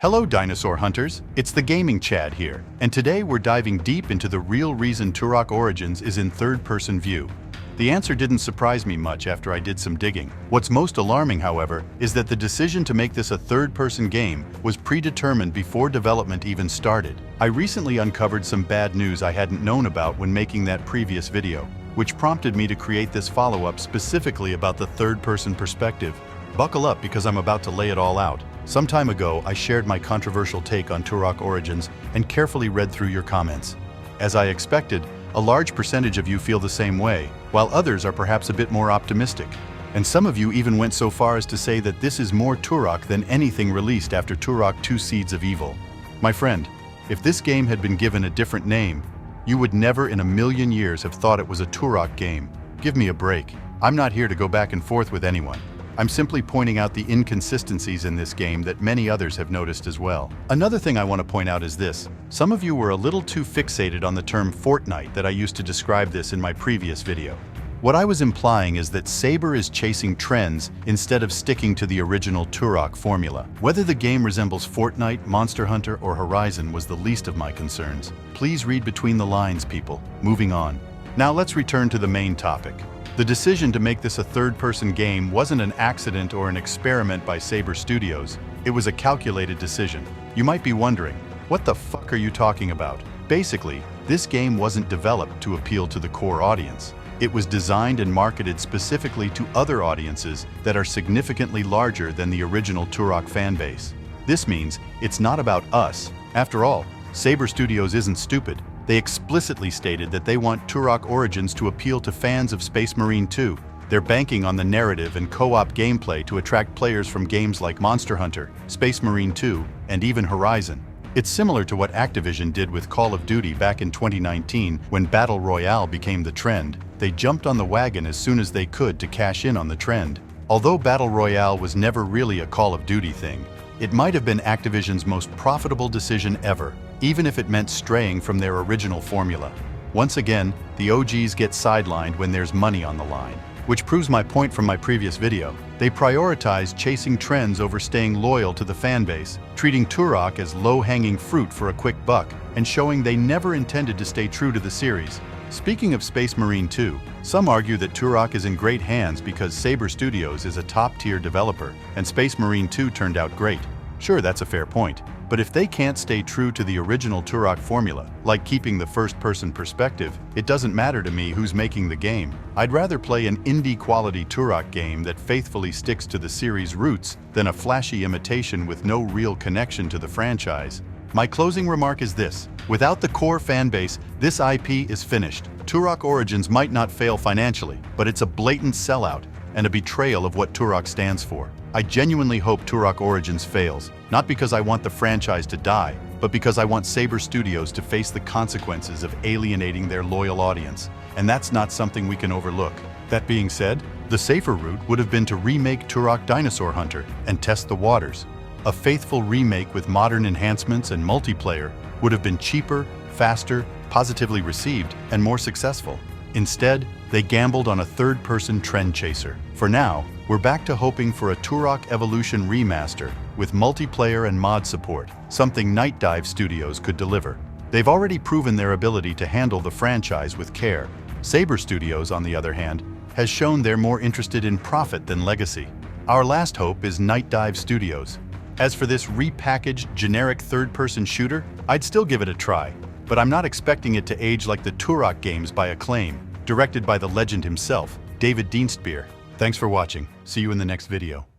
Hello dinosaur hunters, it's the Gaming Chad here, and today we're diving deep into the real reason Turok Origins is in third-person view. The answer didn't surprise me much after I did some digging. What's most alarming, however, is that the decision to make this a third-person game was predetermined before development even started. I recently uncovered some bad news I hadn't known about when making that previous video, which prompted me to create this follow-up specifically about the third-person perspective. Buckle up because I'm about to lay it all out. Some time ago, I shared my controversial take on Turok Origins and carefully read through your comments. As I expected, a large percentage of you feel the same way, while others are perhaps a bit more optimistic. And some of you even went so far as to say that this is more Turok than anything released after Turok 2 Seeds of Evil. My friend, if this game had been given a different name, you would never in a million years have thought it was a Turok game. Give me a break. I'm not here to go back and forth with anyone. I'm simply pointing out the inconsistencies in this game that many others have noticed as well. Another thing I want to point out is this. Some of you were a little too fixated on the term Fortnite that I used to describe this in my previous video. What I was implying is that Saber is chasing trends instead of sticking to the original Turok formula. Whether the game resembles Fortnite, Monster Hunter, or Horizon was the least of my concerns. Please read between the lines, people. Moving on. Now let's return to the main topic. The decision to make this a third-person game wasn't an accident or an experiment by Saber Studios. It was a calculated decision. You might be wondering, what the fuck are you talking about? Basically, this game wasn't developed to appeal to the core audience. It was designed and marketed specifically to other audiences that are significantly larger than the original Turok fanbase. This means it's not about us. After all, Saber Studios isn't stupid. They explicitly stated that they want Turok Origins to appeal to fans of Space Marine 2. They're banking on the narrative and co-op gameplay to attract players from games like Monster Hunter, Space Marine 2, and even Horizon. It's similar to what Activision did with Call of Duty back in 2019 when Battle Royale became the trend. They jumped on the wagon as soon as they could to cash in on the trend. Although Battle Royale was never really a Call of Duty thing, it might have been Activision's most profitable decision ever, even if it meant straying from their original formula. Once again, the OGs get sidelined when there's money on the line, which proves my point from my previous video. They prioritize chasing trends over staying loyal to the fanbase, treating Turok as low-hanging fruit for a quick buck, and showing they never intended to stay true to the series. Speaking of Space Marine 2, some argue that Turok is in great hands because Saber Studios is a top-tier developer, and Space Marine 2 turned out great. Sure, that's a fair point. But if they can't stay true to the original Turok formula, like keeping the first-person perspective, it doesn't matter to me who's making the game. I'd rather play an indie-quality Turok game that faithfully sticks to the series' roots than a flashy imitation with no real connection to the franchise. My closing remark is this. Without the core fanbase, this IP is finished. Turok Origins might not fail financially, but it's a blatant sellout and a betrayal of what Turok stands for. I genuinely hope Turok Origins fails, not because I want the franchise to die, but because I want Saber Studios to face the consequences of alienating their loyal audience, and that's not something we can overlook. That being said, the safer route would have been to remake Turok Dinosaur Hunter and test the waters. A faithful remake with modern enhancements and multiplayer would have been cheaper, faster, positively received, and more successful. Instead, they gambled on a third-person trend chaser. For now, we're back to hoping for a Turok Evolution remaster with multiplayer and mod support, something Night Dive Studios could deliver. They've already proven their ability to handle the franchise with care. Saber Studios, on the other hand, has shown they're more interested in profit than legacy. Our last hope is Night Dive Studios. As for this repackaged, generic third-person shooter, I'd still give it a try, but I'm not expecting it to age like the Turok games by Acclaim, directed by the legend himself, David Dienstbier. Thanks for watching. See you in the next video.